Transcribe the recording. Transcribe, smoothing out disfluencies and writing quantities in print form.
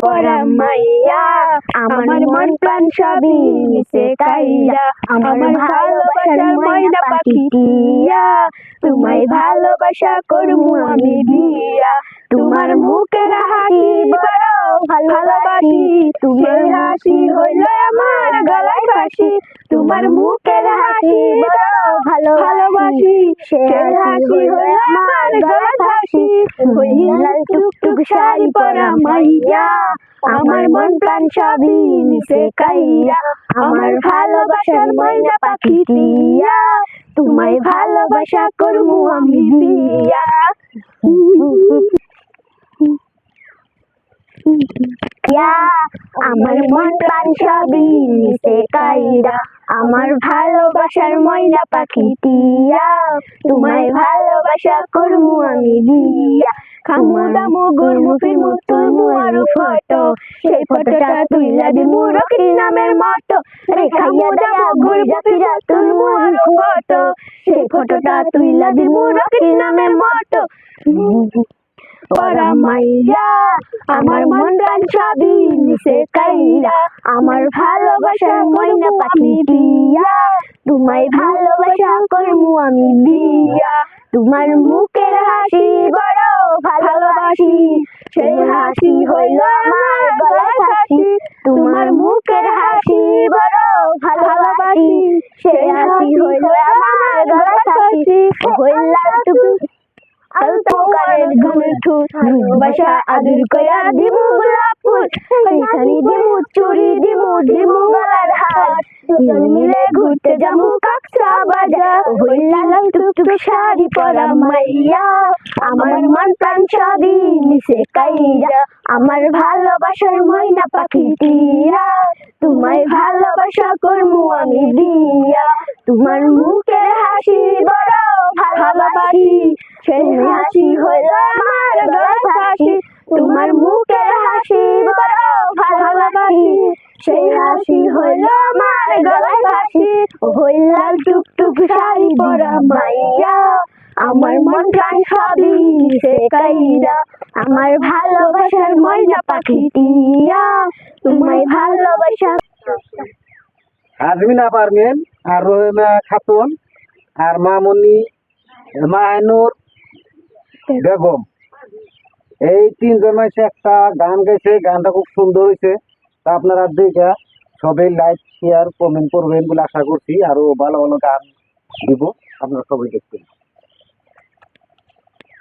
পরা মাইয়া আমার মন প্রাণ সবই নিছে কাইরা আমার ভালোবাসার ময়না পাখি টিয়া তোমায় ভালোবাসা করবো আমি বিয়া তোমার মুখের হাসি বড় ভালোবাসি তোমার হাসি হইল আমার গলায় ফাঁসি তোমার মুখের হাসি বড় ভালোবাসি সেই হাসি হইল আমার গলায় ফাঁসি লাল টুকটুক শাড়ি পরা মাইয়া আমার মন প্রাণ সবই নিছে কাইরা আমার ভালোবাসার ময়না পাখি টিয়া তোমায় ভালোবাসা করবো আমি বিয়া আমার মন প্রাণ সবই নিছে কাইরা আমার ভালোবাসার ময়না পাখি টিয়া তোমায় ভালোবাসা করবো আমি বিয়া খামু দামু গুরমু ফিরমু তুলমু আরো ফটো সেই ফটোটা তুইলা দিমু রকি নামের মতো রেখাইয়া দামু ঘুরবো ফিরা তুলমু আরো ফটো সেই ফটোটা তুইলা দিমু রকি নামের মতো পরা মাইয়া আমার মন প্রাণ সবই নিছে কাইরা আমার ভালোবাসার ময়না পাখি টিয়া তোমায় ভালোবাসা করবো আমি বিয়া তোমার মুখের হাসি বড় ভালোবাসি সেই হাসি হইল আমার গলায় ফাঁসি তোমার মুখের হাসি বড় ভালোবাসি সেই হাসি হইল আমার গলায় ফাঁসি হইলা আলতাকারের ঘুমঠু বাসা আদর কইরা দিমু গোলাপ ফুল কইসানি দিমু চুরি দিমু দিমু গলার হার দুজন মিলে ঘুরতে যামু কাকসা বাজার হইলা লাল টুকটুক শাড়ি পরা মাইয়া আমার মন প্রাণ সবই নিছে কাইরা আমার ভালোবাসার ময়না পাখি টিয়া তোমায় ভালোবাসা করবো আমি বিয়া তোমার মুখের হাসি বড় ভালোবাসি সেই হাসি হইল আমার গলায় ফাঁসি তোমার মুখের হাসি বড় ভালোবাসি সেই হাসি হইল আমার গলায় ফাঁসি হইলা টুকটুক শাড়ি পরা মাইয়া আমার মন প্রাণ সবই নিছে কাইরা আমার ভালোবাসার ময়না পাখি টিয়া তোমায় ভালোবাসা আজমিনা পারমেন আর রহিমা খাতুন আর মামনি মাহিনুর বেগম এই তিনজন মাসে একটা গান গাইছে গানটা খুব সুন্দর হয়েছে তা আপনারা দেখে সবাই লাইক শেয়ার কমেন্ট করবেন বলে আশা করছি আরো ভালো ভালো গান দিব আপনারা সবাই দেখবেন।